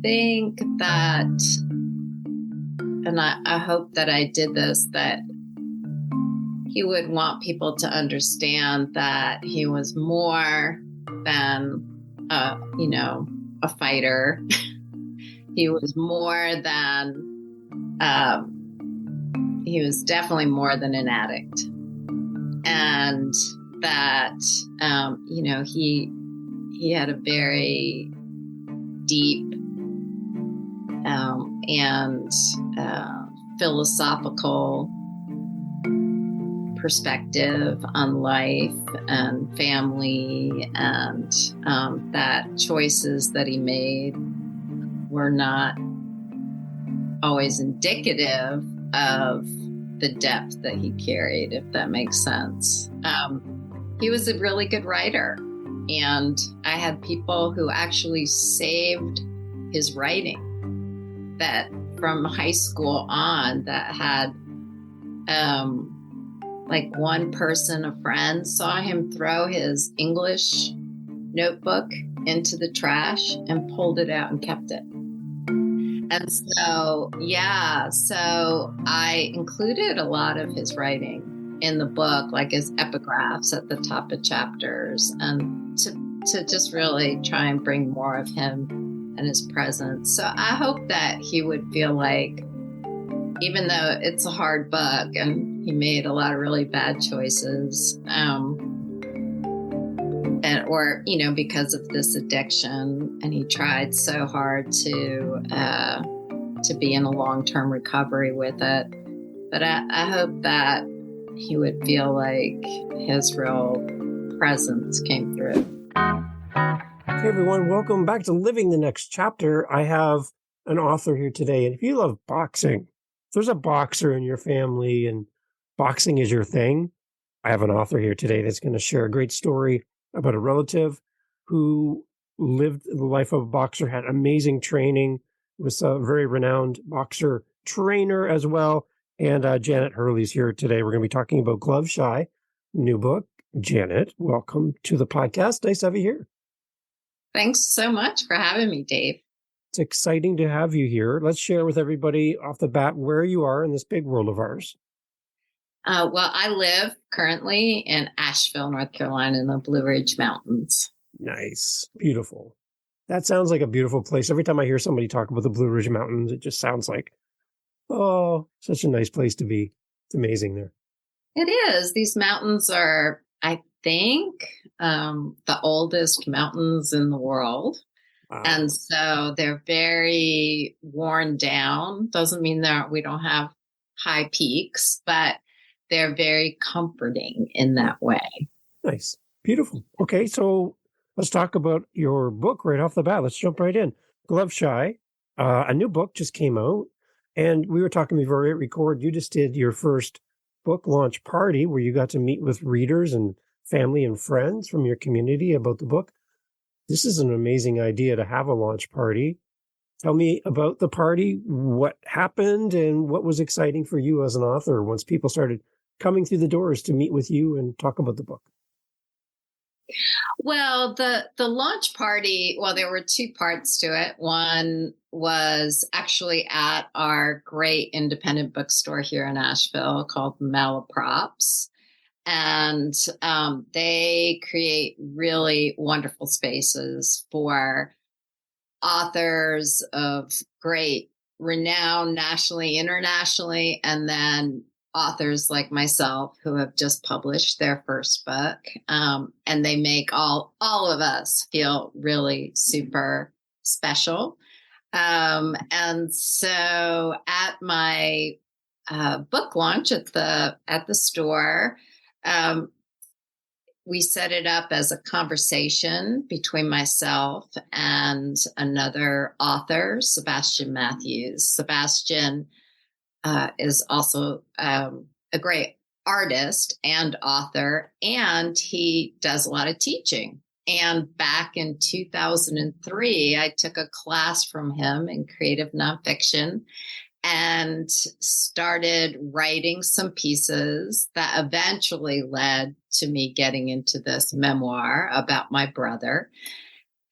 think that, and I hope that I did this, that he would want people to understand that he was more than, a fighter. He was more than, he was definitely more than an addict. And that, he had a very deep and philosophical perspective on life and family, and that choices that he made were not always indicative of the depth that he carried, if that makes sense. He was a really good writer, and I had people who actually saved his writing that from high school on that had like one person, a friend, saw him throw his English notebook into the trash and pulled it out and kept it. And so, so I included a lot of his writing in the book, like his epigraphs at the top of chapters, and to just really try and bring more of him and his presence. So I hope that he would feel like, even though it's a hard book and he made a lot of really bad choices, because of this addiction, and he tried so hard to be in a long-term recovery with it. But I hope that he would feel like his real presence came through. Hey everyone, welcome back to Living the Next Chapter. I have an author here today, and if you love boxing, if there's a boxer in your family and boxing is your thing, I have an author here today that's going to share a great story about a relative who lived the life of a boxer, had amazing training, was a very renowned boxer trainer as well. And Janet Hurley's here today. We're going to be talking about Glove Shy, new book. Janet, welcome to the podcast. Nice to have you here. Thanks so much for having me, Dave. It's exciting to have you here. Let's share with everybody off the bat where you are in this big world of ours. Well, I live currently in Asheville, North Carolina, in the Blue Ridge Mountains. Nice. Beautiful. That sounds like a beautiful place. Every time I hear somebody talk about the Blue Ridge Mountains, it just sounds like, oh, such a nice place to be. It's amazing there. It is. These mountains are, I think, the oldest mountains in the world. Wow. And so they're very worn down. Doesn't mean that we don't have high peaks, but they're very comforting in that way. Nice. Beautiful. Okay, so let's talk about your book right off the bat. Let's jump right in. Glove Shy, a new book just came out, and we were talking before we record. You just did your first book launch party where you got to meet with readers and family and friends from your community about the book. This is an amazing idea to have a launch party. Tell me about the party, what happened, and what was exciting for you as an author once people started coming through the doors to meet with you and talk about the book. Well, the launch party, there were two parts to it. One was actually at our great independent bookstore here in Asheville called Malaprops. And they create really wonderful spaces for authors of great renown nationally, internationally, and then authors like myself who have just published their first book. And they make all of us feel really super special. And so at my book launch at the store, we set it up as a conversation between myself and another author, Sebastian Matthews. Sebastian is also a great artist and author, and he does a lot of teaching. And back in 2003, I took a class from him in creative nonfiction and started writing some pieces that eventually led to me getting into this memoir about my brother.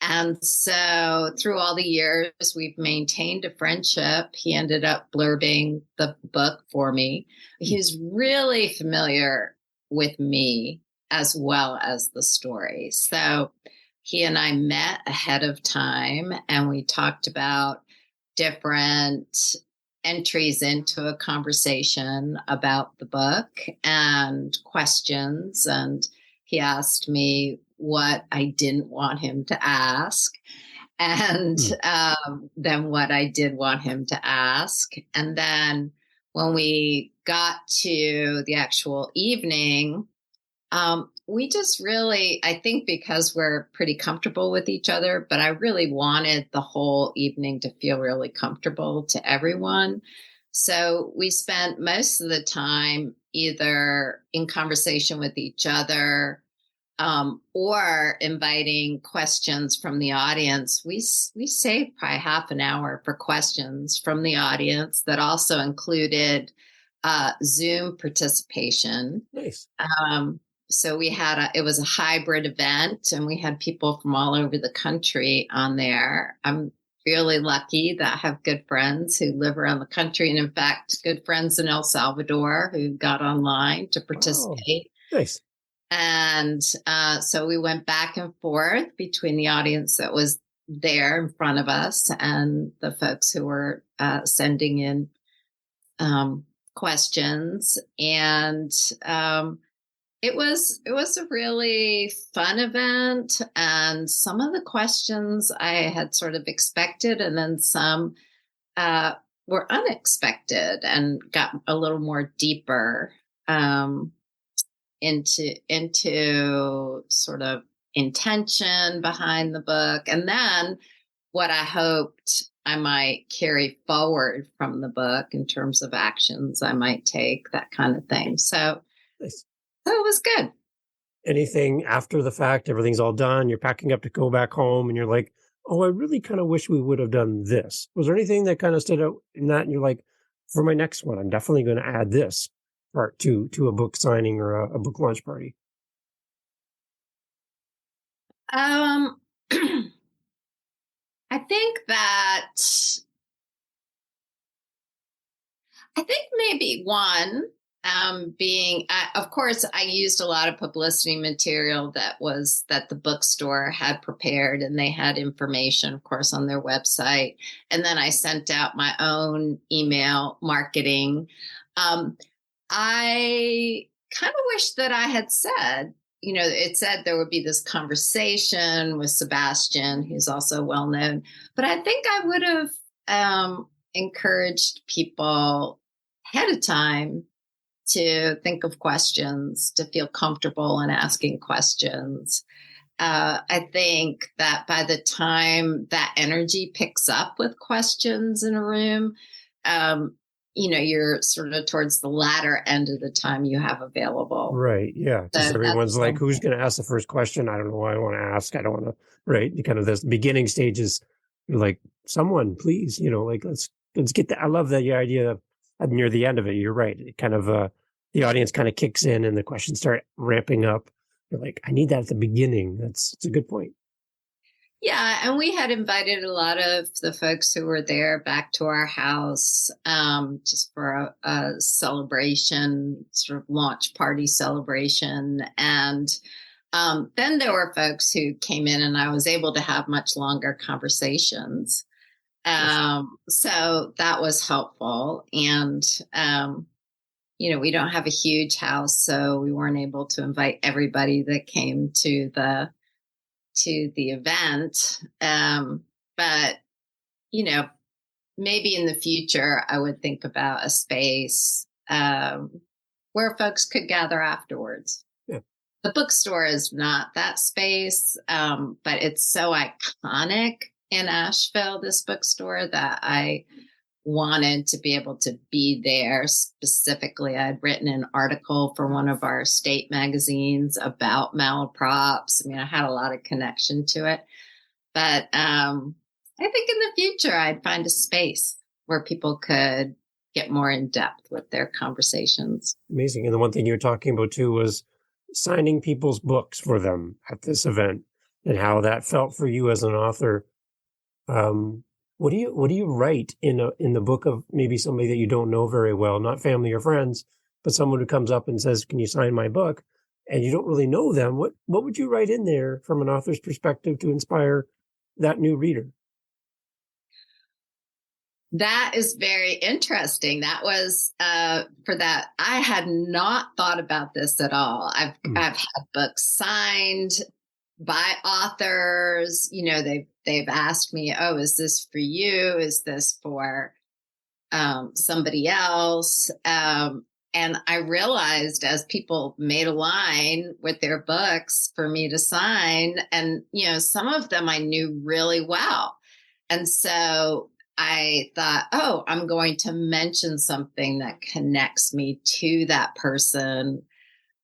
And so through all the years, we've maintained a friendship. He ended up blurbing the book for me. He was really familiar with me as well as the story. So he and I met ahead of time and we talked about different entries into a conversation about the book and questions. And he asked me what I didn't want him to ask, and then what I did want him to ask. And then when we got to the actual evening, we just really, I think because we're pretty comfortable with each other, but I really wanted the whole evening to feel really comfortable to everyone. So we spent most of the time either in conversation with each other, or inviting questions from the audience. We saved probably half an hour for questions from the audience that also included Zoom participation. Nice. So we had it was a hybrid event and we had people from all over the country on there. I'm really lucky that I have good friends who live around the country. And in fact, good friends in El Salvador who got online to participate. Oh, nice. And so we went back and forth between the audience that was there in front of us and the folks who were sending in questions. And it was a really fun event. And some of the questions I had sort of expected, and then some were unexpected and got a little more deeper. Into sort of intention behind the book. And then what I hoped I might carry forward from the book in terms of actions I might take, that kind of thing. So, nice. So it was good. Anything after the fact, everything's all done, you're packing up to go back home and you're like, oh, I really kind of wish we would have done this. Was there anything that kind of stood out in that? And you're like, for my next one, I'm definitely going to add this part to a book signing or a book launch party? I think maybe one being, of course, I used a lot of publicity material that the bookstore had prepared, and they had information, of course, on their website. And then I sent out my own email marketing. I kind of wish that I had said, it said there would be this conversation with Sebastian, who's also well known, but I think I would have encouraged people ahead of time to think of questions, to feel comfortable in asking questions. I think that by the time that energy picks up with questions in a room, you're sort of towards the latter end of the time you have available. Right. Yeah. Because everyone's like, who's going to ask the first question? I don't know what I want to ask. I don't want to, right. Kind of this beginning stages, you're like, someone, please, let's get that. I love that your idea of near the end of it. You're right. It kind of, the audience kind of kicks in and the questions start ramping up. You're like, I need that at the beginning. It's a good point. Yeah, and we had invited a lot of the folks who were there back to our house just for a celebration, sort of launch party celebration. And then there were folks who came in and I was able to have much longer conversations. So that was helpful. And, we don't have a huge house, so we weren't able to invite everybody that came to the event. But, maybe in the future, I would think about a space where folks could gather afterwards. Yeah. The bookstore is not that space, but it's so iconic in Asheville, this bookstore, that I wanted to be able to be there specifically. I'd written an article for one of our state magazines about malaprops. I mean, I had a lot of connection to it, but I think in the future I'd find a space where people could get more in depth with their conversations. Amazing. And the one thing you were talking about too was signing people's books for them at this event. and how that felt for you as an author. What do you write in the book of maybe somebody that you don't know very well, not family or friends, but someone who comes up and says, "Can you sign my book?" And you don't really know them. What would you write in there from an author's perspective to inspire that new reader? That is very interesting. That was for that. I had not thought about this at all. I've had books signed by authors. You know, they've asked me, "Oh, is this for you? Is this for somebody else?" And I realized as people made a line with their books for me to sign, and you know, some of them I knew really well, and so I thought, oh, I'm going to mention something that connects me to that person,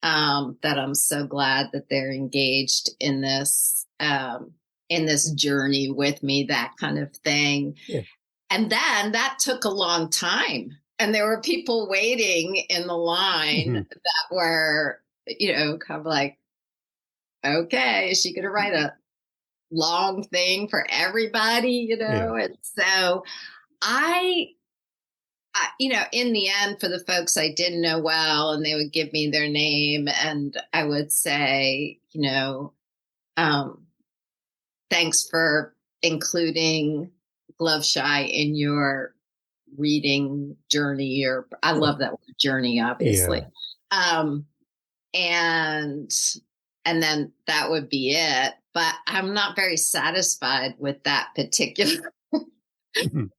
that I'm so glad that they're engaged in this journey with me, that kind of thing. Yeah. And then that took a long time. And there were people waiting in the line that were, you know, kind of like, okay, is she going to write a long thing for everybody, you know? Yeah. And so you know, in the end, for the folks I didn't know well, and they would give me their name, and I would say, you know, thanks for including Glove Shy in your reading journey, or I love that word, journey, obviously. Yeah. And then that would be it. But I'm not very satisfied with that particular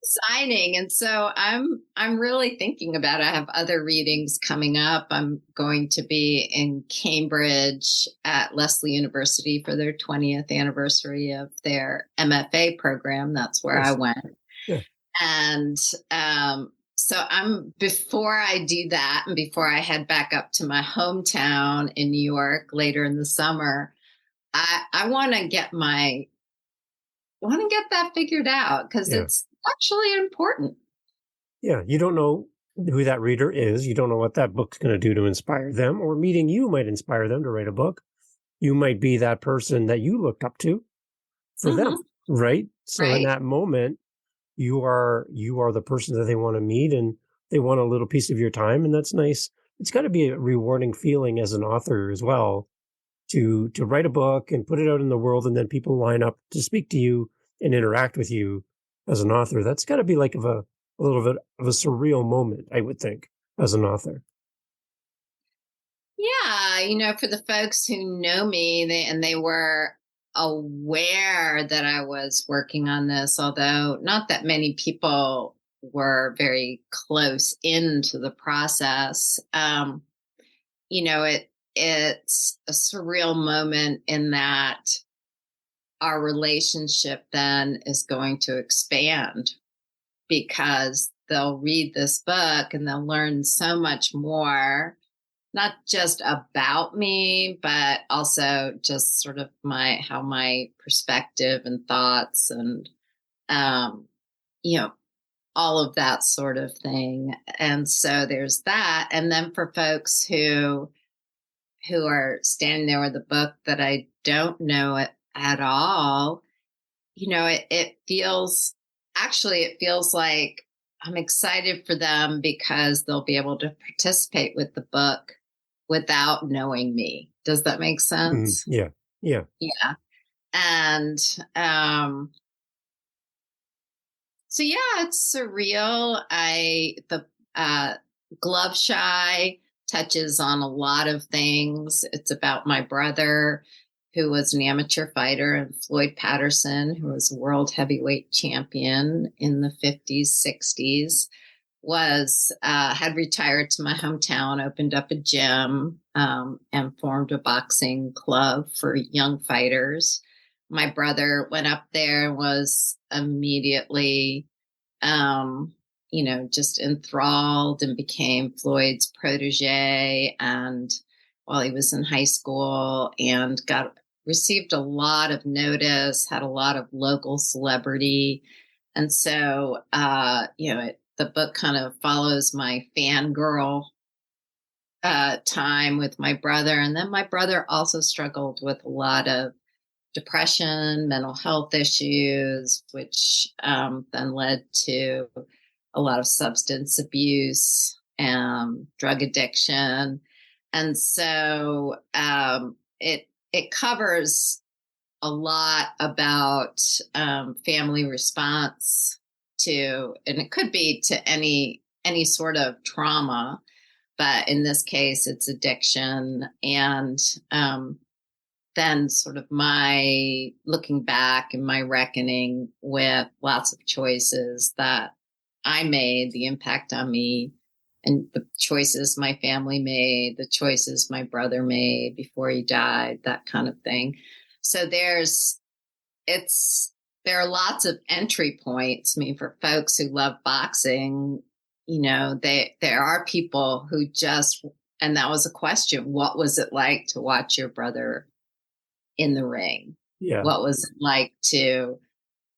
signing, and so I'm really thinking about it. I have other readings coming up. I'm going to be in Cambridge at Lesley University for their 20th anniversary of their MFA program. That's where I went. Yeah. And so before I do that, and before I head back up to my hometown in New York later in the summer, I want to get that figured out, because it's actually important. Yeah, you don't know who that reader is. You don't know what that book's going to do to inspire them, or meeting you might inspire them to write a book. You might be that person that you looked up to for them, right? So in that moment, you are the person that they want to meet, and they want a little piece of your time, and that's nice. It's got to be a rewarding feeling as an author as well, to write a book and put it out in the world, and then people line up to speak to you and interact with you as an author. That's got to be like a little bit of a surreal moment, I would think, as an author. Yeah, you know, for the folks who know me, they were aware that I was working on this, although not that many people were very close into the process. You know, it's a surreal moment in that our relationship then is going to expand, because they'll read this book and they'll learn so much more, not just about me, but also just sort of how my perspective and thoughts and, you know, all of that sort of thing. And so there's that. And then for folks who are standing there with a book that I don't know it at all, you know, it feels like I'm excited for them, because they'll be able to participate with the book without knowing me. Does that make sense? Yeah. Yeah. Yeah. And so yeah, it's surreal. The Glove Shy touches on a lot of things. It's about my brother, who was an amateur fighter, and Floyd Patterson, who was a world heavyweight champion in the 50s, 60s, had retired to my hometown, opened up a gym, and formed a boxing club for young fighters. My brother went up there and was immediately, you know, just enthralled, and became Floyd's protégé. And while he was in high school, and received a lot of notice, had a lot of local celebrity. And so, you know, the book kind of follows my fangirl time with my brother. And then my brother also struggled with a lot of depression, mental health issues, which then led to a lot of substance abuse, drug addiction. And so it covers a lot about family response to, and it could be to any sort of trauma, but in this case, it's addiction. And then sort of my looking back and my reckoning with lots of choices that I made, the impact on me, and the choices my family made, the choices my brother made before he died, that kind of thing. So there are lots of entry points. I mean, for folks who love boxing, there are people who just, and that was a question, what was it like to watch your brother in the ring? Yeah. What was it like to,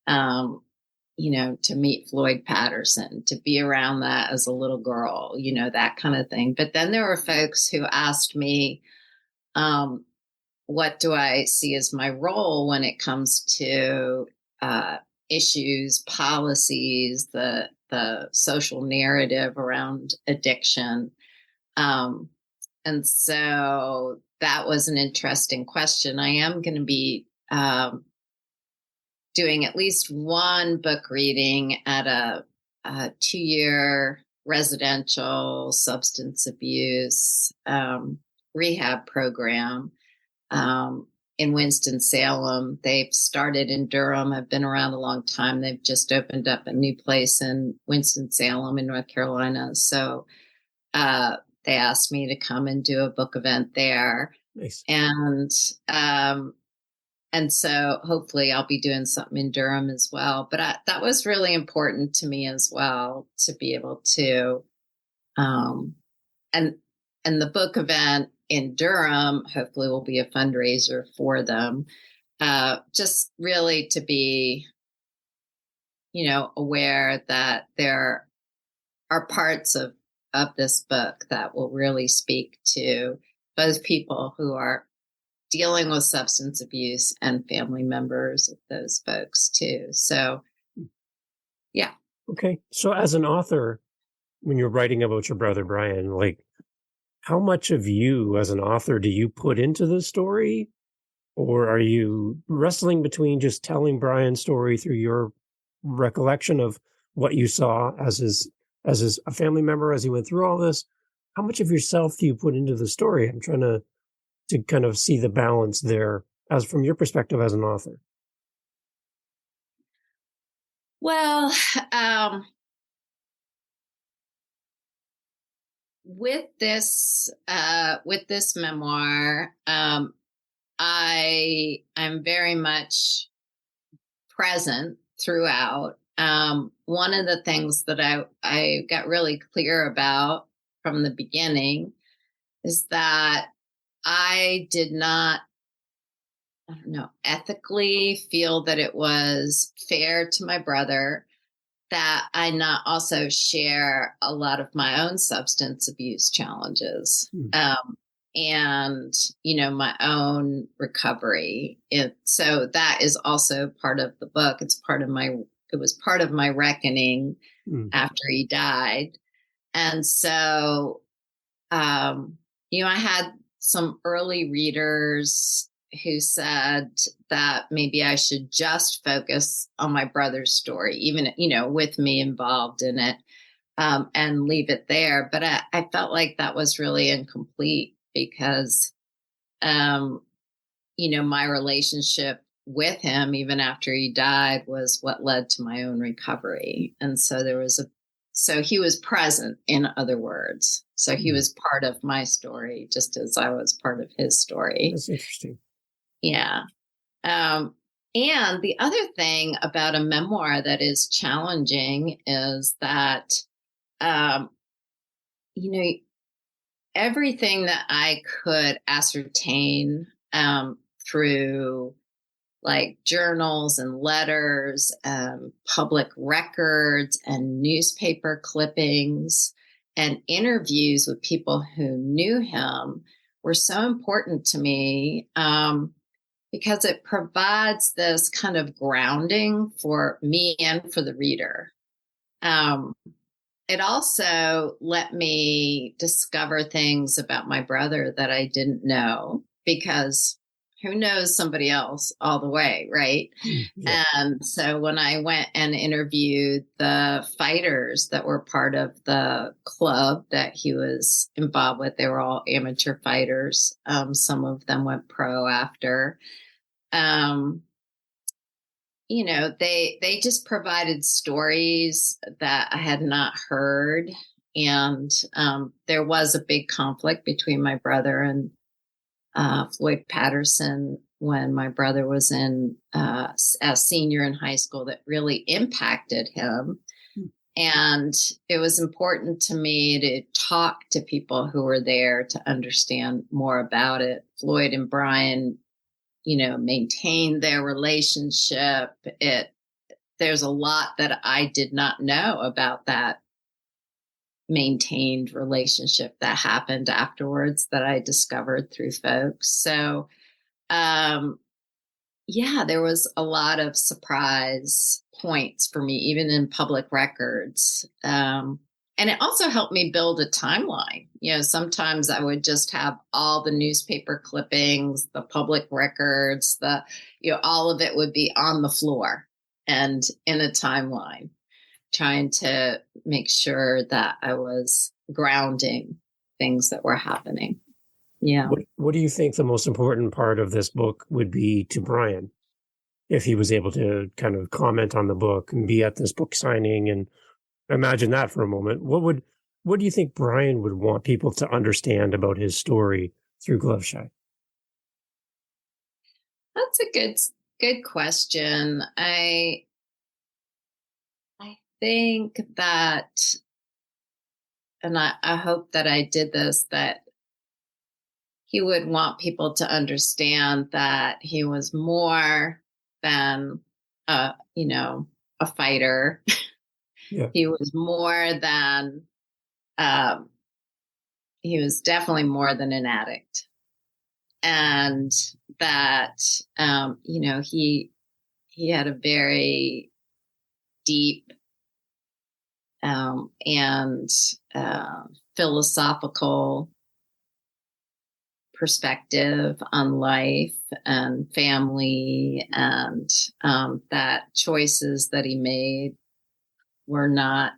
to meet Floyd Patterson, to be around that as a little girl, that kind of thing. But then there were folks who asked me, what do I see as my role when it comes to issues, policies, the social narrative around addiction? And so that was an interesting question. I am going to be doing at least one book reading at a 2-year residential substance abuse rehab program in Winston-Salem. They've started in Durham, have been around a long time. They've just opened up a new place in Winston-Salem in North Carolina. So they asked me to come and do a book event there. Nice. And so hopefully I'll be doing something in Durham as well. But that was really important to me as well, to be able to, and the book event in Durham hopefully will be a fundraiser for them. Just really to be, aware that there are parts of this book that will really speak to both people who are dealing with substance abuse and family members of those folks too. So, yeah. Okay. So as an author, when you're writing about your brother, Brian, like, how much of you as an author do you put into the story? Or are you wrestling between just telling Brian's story through your recollection of what you saw as a family member as he went through all this? How much of yourself do you put into the story? I'm trying to kind of see the balance there as from your perspective as an author. Well, with this memoir, I'm very much present throughout. One of the things that I got really clear about from the beginning is that I did not, ethically feel that it was fair to my brother that I not also share a lot of my own substance abuse challenges. And, my own recovery. So that is also part of the book. It was part of my reckoning after he died. And so, I had some early readers who said that maybe I should just focus on my brother's story, even, with me involved in it, and leave it there. But I felt like that was really incomplete because, my relationship with him, even after he died, was what led to my own recovery. And so so he was present, in other words. So he was part of my story, just as I was part of his story. That's interesting. Yeah. And the other thing about a memoir that is challenging is that, everything that I could ascertain through like journals and letters, public records and newspaper clippings and interviews with people who knew him were so important to me. because it provides this kind of grounding for me and for the reader. It also let me discover things about my brother that I didn't know, because who knows somebody else all the way, right? Yeah. And so when I went and interviewed the fighters that were part of the club that he was involved with, they were all amateur fighters. Some of them went pro after. They just provided stories that I had not heard. And there was a big conflict between my brother and Floyd Patterson when my brother was a senior in high school that really impacted him. And it was important to me to talk to people who were there to understand more about it. Floyd and Brian, maintained their relationship. There's a lot that I did not know about that maintained relationship that happened afterwards that I discovered through folks. So, there was a lot of surprise points for me, even in public records. And it also helped me build a timeline. Sometimes I would just have all the newspaper clippings, the public records, all of it would be on the floor and in a timeline, trying to make sure that I was grounding things that were happening. Yeah. What do you think the most important part of this book would be to Brian, if he was able to kind of comment on the book and be at this book signing? And imagine that for a moment. What do you think Brian would want people to understand about his story through Gloveshy? That's a good question. I think that, and I hope that I did this, that he would want people to understand that he was more than a fighter. Yeah. He was more than, he was definitely more than an addict. And that, he had a very deep and philosophical perspective on life and family, and that choices that he made were not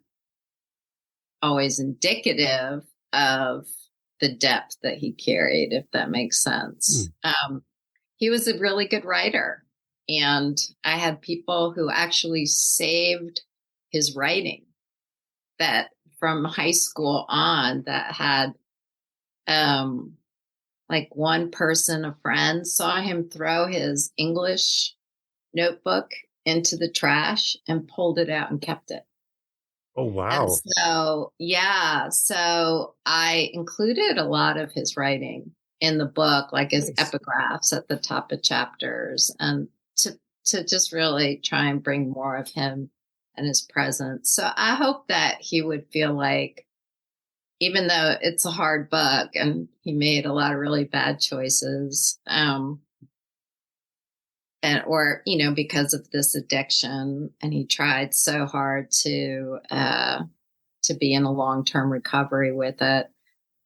always indicative of the depth that he carried, if that makes sense. He was a really good writer, and I had people who actually saved his writing that from high school on, that had like one person, a friend, saw him throw his English notebook into the trash and pulled it out and kept it. Oh, wow. And so I included a lot of his writing in the book, like his epigraphs at the top of chapters, and to just really try and bring more of him and his presence. So I hope that he would feel like, even though it's a hard book and he made a lot of really bad choices, because of this addiction, and he tried so hard to be in a long-term recovery with it.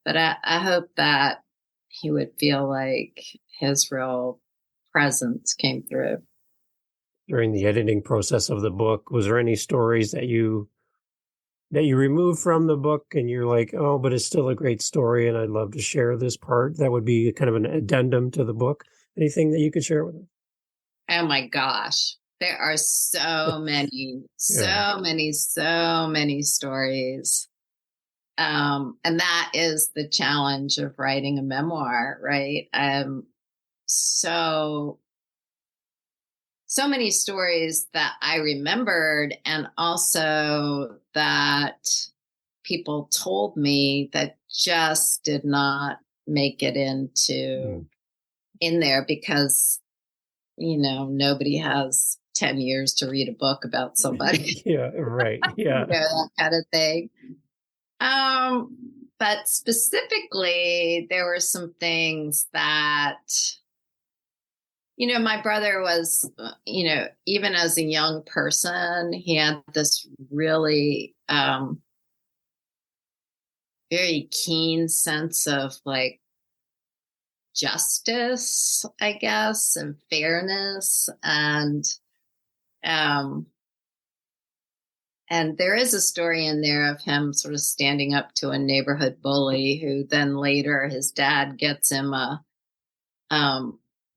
But I hope that he would feel like his real presence came through. During the editing process of the book, was there any stories that you removed from the book and you're like, oh, but it's still a great story and I'd love to share this part? That would be kind of an addendum to the book. Anything that you could share with us? Oh my gosh. There are so many, so many stories. And that is the challenge of writing a memoir, right? So many stories that I remembered, and also that people told me that just did not make it in there, because nobody has 10 years to read a book about somebody. Yeah, right. Yeah. That kind of thing. But specifically, there were some things that My brother was, even as a young person, he had this really very keen sense of like justice, I guess, and fairness. Um, and there is a story in there of him sort of standing up to a neighborhood bully who then later his dad gets him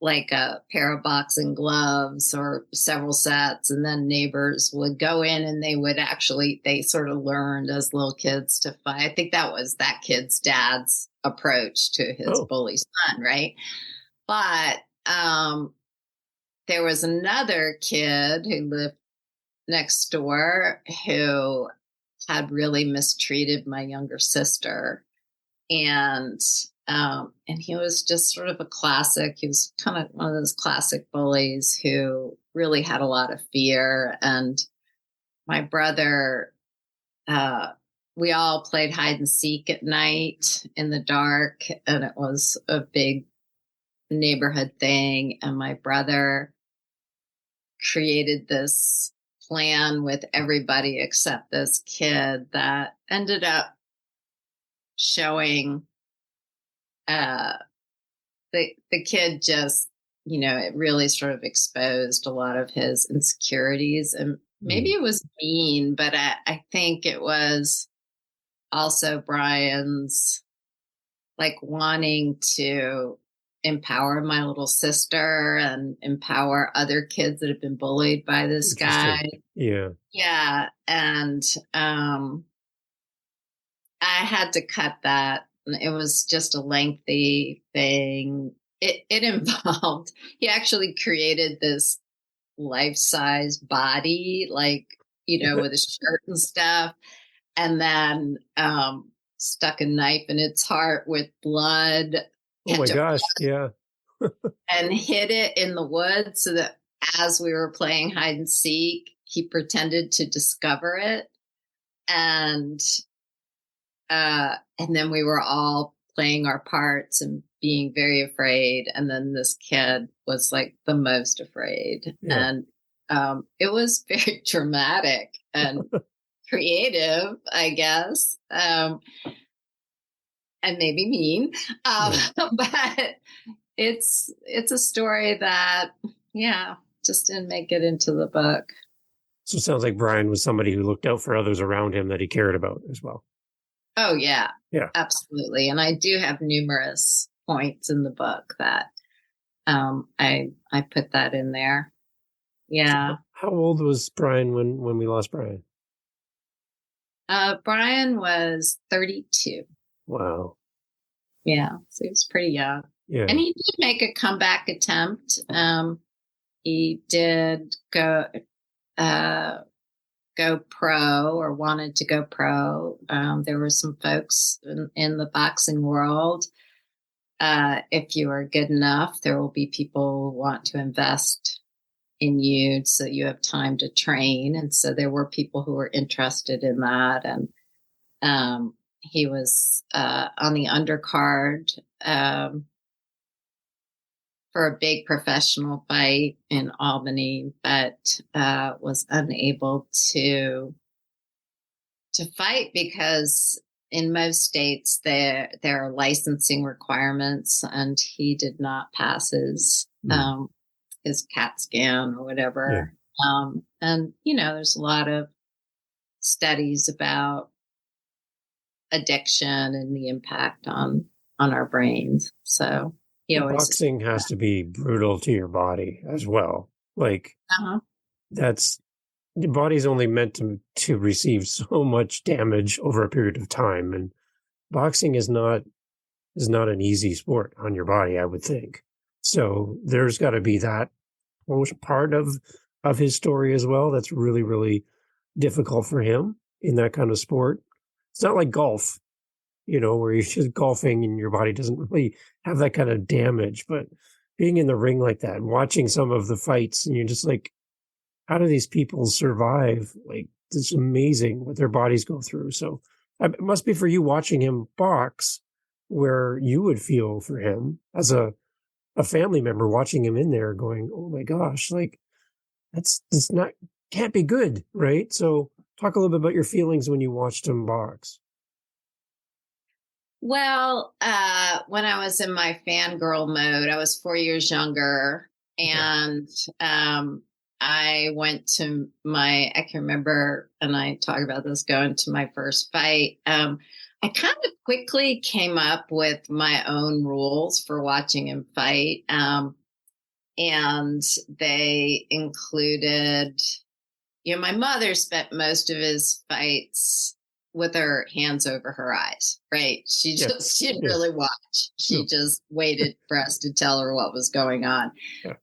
like a pair of boxing gloves or several sets, and then neighbors would go in and they sort of learned as little kids to fight. I think that was that kid's dad's approach to his bully son, right? But there was another kid who lived next door who had really mistreated my younger sister, and he was just sort of a classic. He was kind of one of those classic bullies who really had a lot of fear. And my brother, we all played hide and seek at night in the dark, and it was a big neighborhood thing. And my brother created this plan with everybody except this kid that ended up showing the kid just, it really sort of exposed a lot of his insecurities, and maybe it was mean, but I think it was also Brian's like wanting to empower my little sister and empower other kids that have been bullied by this guy. Yeah. Yeah. And I had to cut that. It was just a lengthy thing. It involved, he actually created this life-size body, like, with a shirt and stuff, and then stuck a knife in its heart with blood. Oh my gosh, yeah. And hid it in the woods so that as we were playing hide and seek, he pretended to discover it. And then we were all playing our parts and being very afraid. And then this kid was like the most afraid. Yeah. And it was very dramatic and creative, I guess. And maybe mean. But it's a story that, just didn't make it into the book. So it sounds like Brian was somebody who looked out for others around him that he cared about as well. Oh, yeah. Yeah, absolutely. And I do have numerous points in the book that I put that in there. Yeah. So how old was Brian when we lost Brian? Brian was 32. Wow. Yeah. So he was pretty young. Yeah. And he did make a comeback attempt. He did go pro, or wanted to go pro. There were some folks in the boxing world. If you are good enough, there will be people who want to invest in you so you have time to train. And so there were people who were interested in that. And he was on the undercard for a big professional fight in Albany, but was unable to fight because in most states there are licensing requirements, and he did not pass his CAT scan or whatever. Yeah. And there's a lot of studies about addiction and the impact on our brains. So boxing has to be brutal to your body as well. Like the body's only meant to receive so much damage over a period of time, and boxing is not an easy sport on your body, I would think. So there's got to be that part of his story as well that's really, really difficult for him in that kind of sport. It's not like golf, where you're just golfing and your body doesn't really have that kind of damage. But being in the ring like that and watching some of the fights, and you're just like, how do these people survive? Like, it's amazing what their bodies go through. So it must be for you watching him box, where you would feel for him as a a family member watching him in there going, oh my gosh, like that's not, can't be good. Right. So talk a little bit about your feelings when you watched him box. Well, when I was in my fangirl mode, I was 4 years younger, and I went to I can remember, and I talk about this, going to my first fight. I kind of quickly came up with my own rules for watching him fight. And they included, my mother spent most of his fights with her hands over her eyes, right? She didn't really watch. She just waited for us to tell her what was going on. Yeah.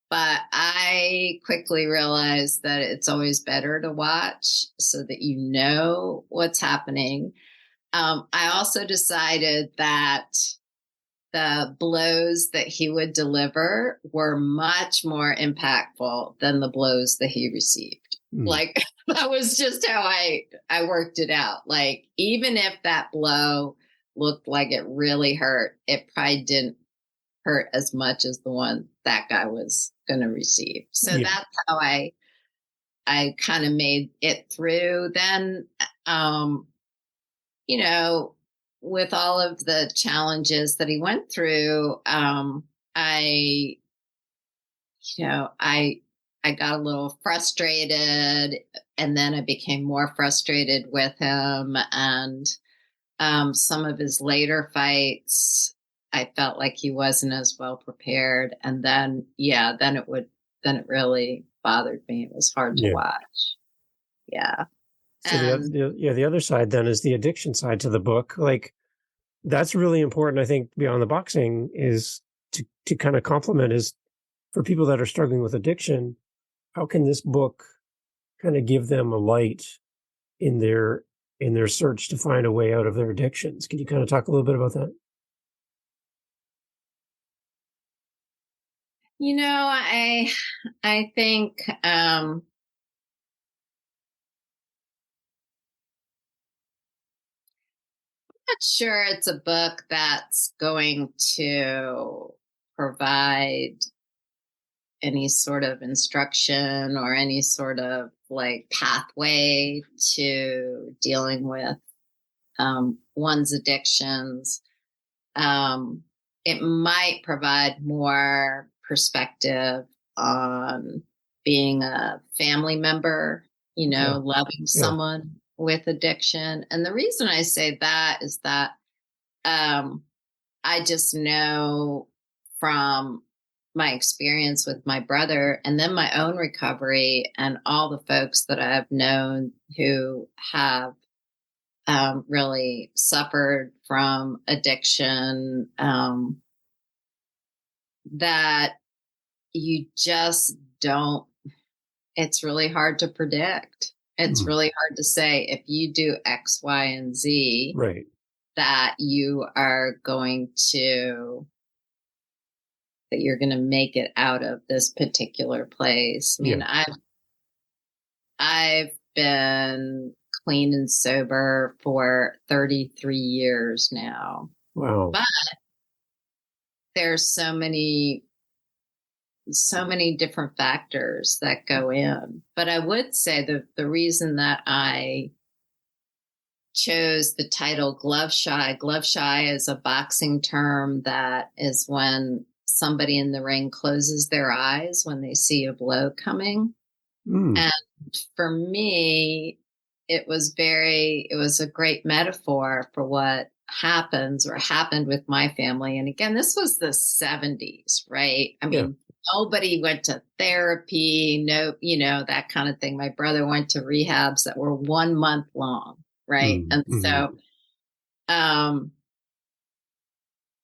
But I quickly realized that it's always better to watch so that you know what's happening. I also decided that the blows that he would deliver were much more impactful than the blows that he received. Like, that was just how I worked it out. Like, even if that blow looked like it really hurt, it probably didn't hurt as much as the one that guy was going to receive. So that's how I kind of made it through. Then, with all of the challenges that he went through, I got a little frustrated, and then I became more frustrated with him. And some of his later fights, I felt like he wasn't as well prepared. And then it really bothered me. It was hard to watch. Yeah. So the other side then is the addiction side to the book. Like, that's really important, I think, beyond the boxing, is to kind of complement, is for people that are struggling with addiction, how can this book kind of give them a light in their search to find a way out of their addictions? Can you kind of talk a little bit about that? I think not sure it's a book that's going to provide any sort of instruction or any sort of like pathway to dealing with one's addictions. It might provide more perspective on being a family member, loving someone with addiction. And the reason I say that is that I just know from my experience with my brother, and then my own recovery, and all the folks that I've known who have really suffered from addiction, that you just don't, it's really hard to predict. It's really hard to say, if you do X, Y, and Z, right, that you're going to make it out of this particular place. I mean, I've been clean and sober for 33 years now. Wow. But there's so many different factors that go in. But I would say the reason that I chose the title glove shy is a boxing term that is when somebody in the ring closes their eyes when they see a blow coming. And for me, it was a great metaphor for what happened with my family. And again, this was the 70s, right? I mean, nobody went to therapy, that kind of thing. My brother went to rehabs that were 1 month long, right? And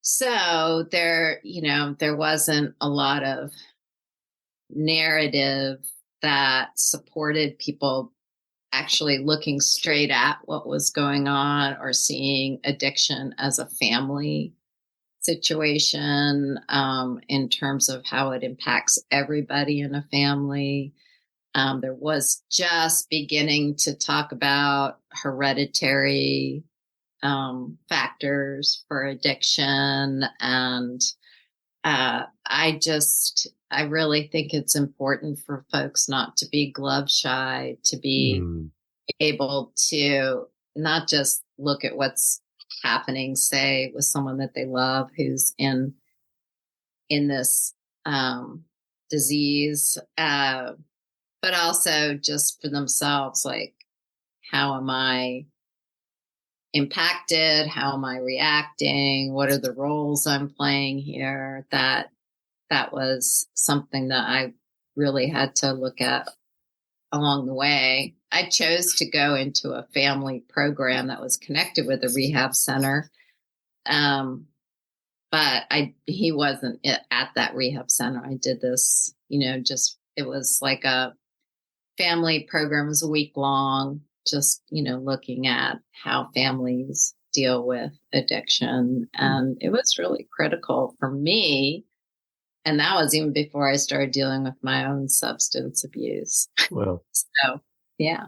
so there wasn't a lot of narrative that supported people actually looking straight at what was going on, or seeing addiction as a family situation, in terms of how it impacts everybody in a family. There was just beginning to talk about hereditary factors for addiction, and I really think it's important for folks not to be glove shy, to be able to not just look at what's happening, say, with someone that they love who's in this disease, but also just for themselves, like, how am I impacted? How am I reacting? What are the roles I'm playing here? That was something that I really had to look at along the way. I chose to go into a family program that was connected with a rehab center. But he wasn't at that rehab center. I did this, it was like a family program. It was a week long, just, looking at how families deal with addiction. And it was really critical for me. And that was even before I started dealing with my own substance abuse. Well, So, yeah.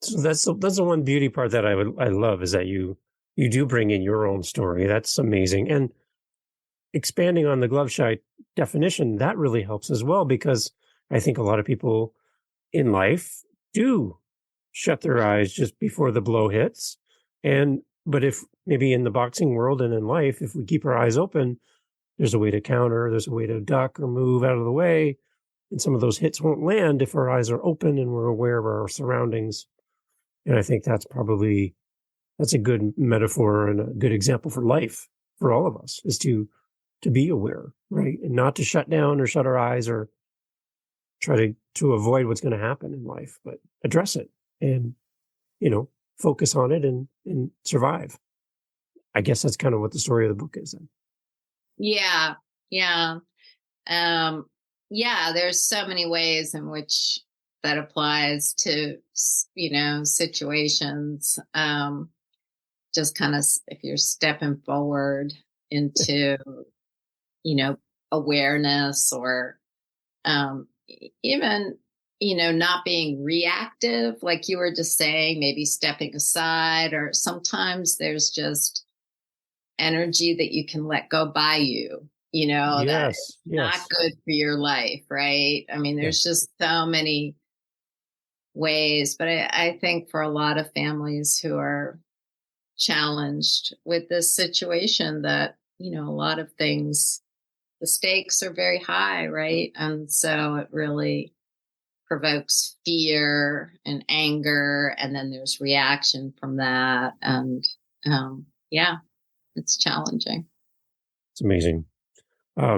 So that's the one beauty part that I love, is that you do bring in your own story. That's amazing. And expanding on the glove shy definition, that really helps as well, because I think a lot of people in life do shut their eyes just before the blow hits. But if maybe in the boxing world and in life, if we keep our eyes open, there's a way to counter, there's a way to duck or move out of the way. And some of those hits won't land if our eyes are open and we're aware of our surroundings. And I think that's a good metaphor and a good example for life for all of us, is to be aware, right? And not to shut down or shut our eyes or try to avoid what's going to happen in life, but address it and, focus on it and survive. I guess that's kind of what the story of the book is then. Yeah. Yeah. There's so many ways in which that applies to, situations. Just kind of, if you're stepping forward into, awareness, or even, not being reactive, like you were just saying, maybe stepping aside, or sometimes there's just energy that you can let go by you, that's not good for your life, right? I mean, there's just so many ways, but I think for a lot of families who are challenged with this situation, that, a lot of things, the stakes are very high, right? And so it really provokes fear and anger, and then there's reaction from that. And it's challenging. It's amazing.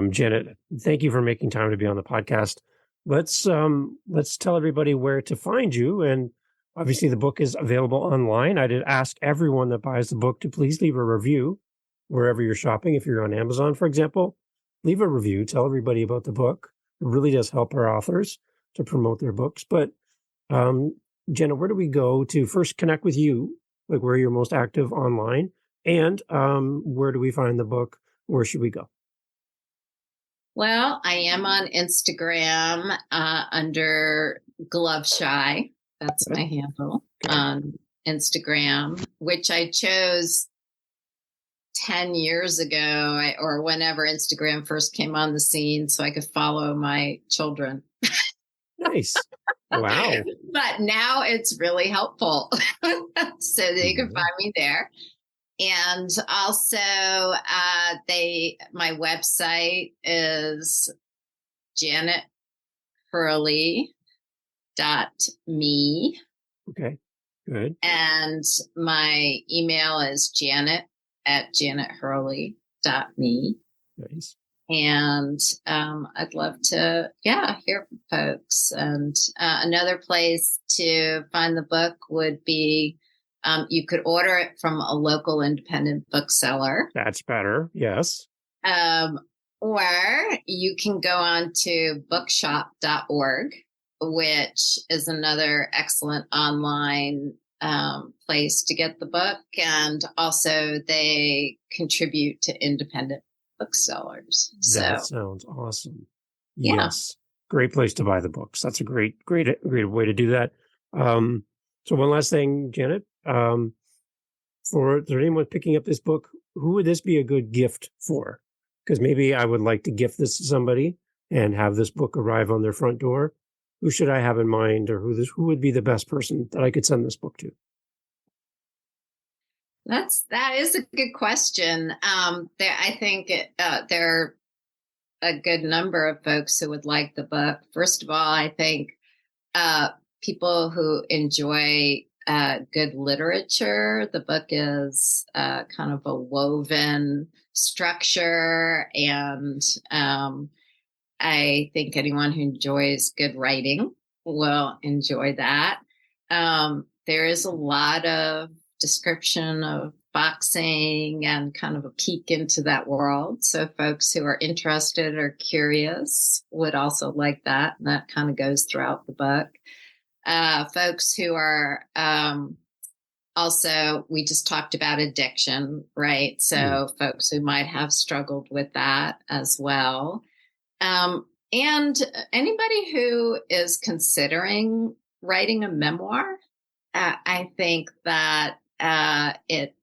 Janet, thank you for making time to be on the podcast. Let's tell everybody where to find you. And obviously the book is available online. I did ask everyone that buys the book to please leave a review wherever you're shopping. If you're on Amazon, for example, leave a review, tell everybody about the book. It really does help our authors to promote their books. But Jenna, where do we go to first connect with you? Like, where you're most active online? And where do we find the book? Where should we go? Well, I am on Instagram under Glove Shy. That's my handle on Instagram, which I chose 10 years ago, or whenever Instagram first came on the scene, so I could follow my children. Nice. Wow. But now it's really helpful. So they can find me there. And also, my website is janet.hurley.me. Okay, good. And my email is janet@janethurley.me. Nice. And I'd love to, hear from folks. And another place to find the book would be, you could order it from a local independent bookseller. That's better, yes. Or you can go on to bookshop.org, which is another excellent online place to get the book. And also they contribute to independent booksellers. That sounds awesome. Yeah. Yes. Great place to buy the books. That's a great way to do that. So one last thing, Janet, for anyone picking up this book, who would this be a good gift for? because maybe I would like to gift this to somebody and have this book arrive on their front door. Who should I have in mind, or who would be the best person that I could send this book to? That is a good question. I think there are a good number of folks who would like the book. First of all, I think people who enjoy good literature. The book is kind of a woven structure, and I think anyone who enjoys good writing will enjoy that. There is a lot of description of boxing and kind of a peek into that world. So folks who are interested or curious would also like that. And that kind of goes throughout the book. Folks who are also, we just talked about addiction, right? So folks who might have struggled with that as well. And anybody who is considering writing a memoir, I think that it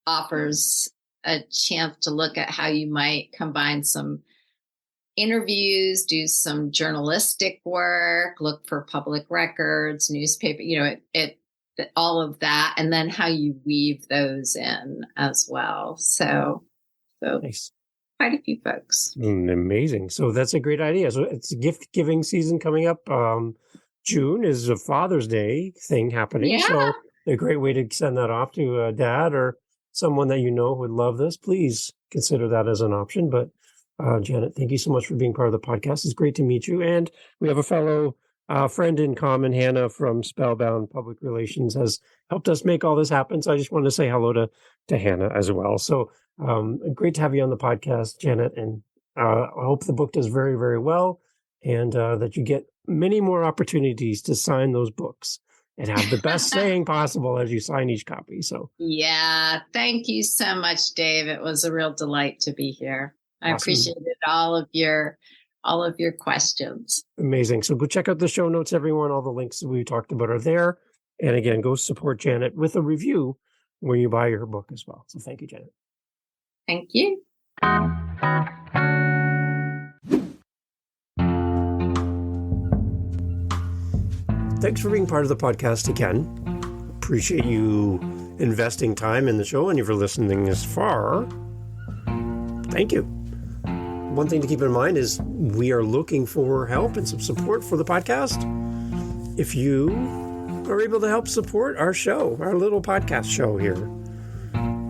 offers a chance to look at how you might combine some interviews, do some journalistic work, look for public records, newspaper, all of that, and then how you weave those in as well. So nice. Quite a few folks. Amazing. So that's a great idea. So it's gift giving season coming up. June is a Father's Day thing happening. Yeah. So a great way to send that off to a dad or someone that you know would love this. Please consider that as an option. But Janet, thank you so much for being part of the podcast. It's great to meet you. And we have a fellow friend in common, Hannah from Spellbound Public Relations, has helped us make all this happen. So I just wanted to say hello to Hannah as well. So great to have you on the podcast, Janet. And I hope the book does very, very well, and that you get many more opportunities to sign those books and have the best saying possible as you sign each copy. So yeah, thank you so much, Dave. It was a real delight to be here. I appreciated all of your questions. Amazing. So go check out the show notes, everyone. All the links that we talked about are there. And again, go support Janet with a review when you buy her book as well. So thank you, Janet. Thank you. Thanks for being part of the podcast again. Appreciate you investing time in the show and you for listening this far. Thank you. One thing to keep in mind is we are looking for help and some support for the podcast. If you are able to help support our show, our little podcast show here,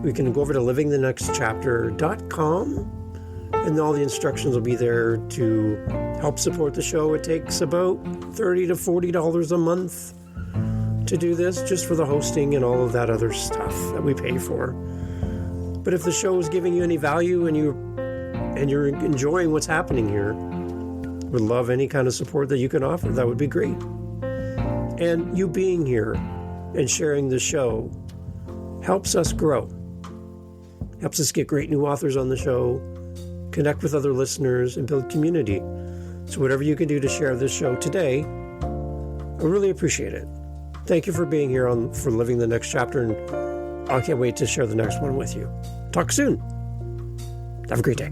we can go over to livingthenextchapter.com and all the instructions will be there to help support the show. It takes about $30 to $40 a month to do this, just for the hosting and all of that other stuff that we pay for. But if the show is giving you any value and you're enjoying what's happening here, would love any kind of support that you can offer. That would be great. And you being here and sharing the show helps us grow. Helps us get great new authors on the show, connect with other listeners, and build community. So whatever you can do to share this show today, I really appreciate it. Thank you for being here for Living the Next Chapter, and I can't wait to share the next one with you. Talk soon. Have a great day.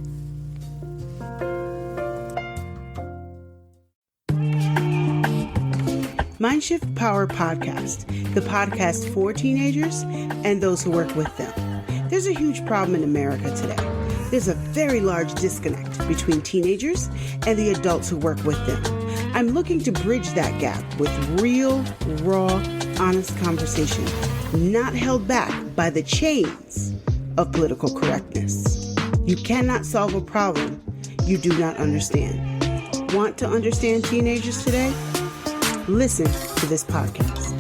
Mindshift Power Podcast, the podcast for teenagers and those who work with them. There's a huge problem in America today. There's a very large disconnect between teenagers and the adults who work with them. I'm looking to bridge that gap with real, raw, honest conversation, not held back by the chains of political correctness. You cannot solve a problem you do not understand. Want to understand teenagers today? Listen to this podcast.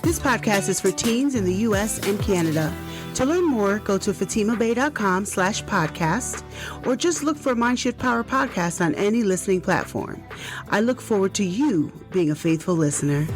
This podcast is for teens in the U.S. and Canada. To learn more, go to fatimabay.com/podcast or just look for Mindshift Power Podcast on any listening platform. I look forward to you being a faithful listener.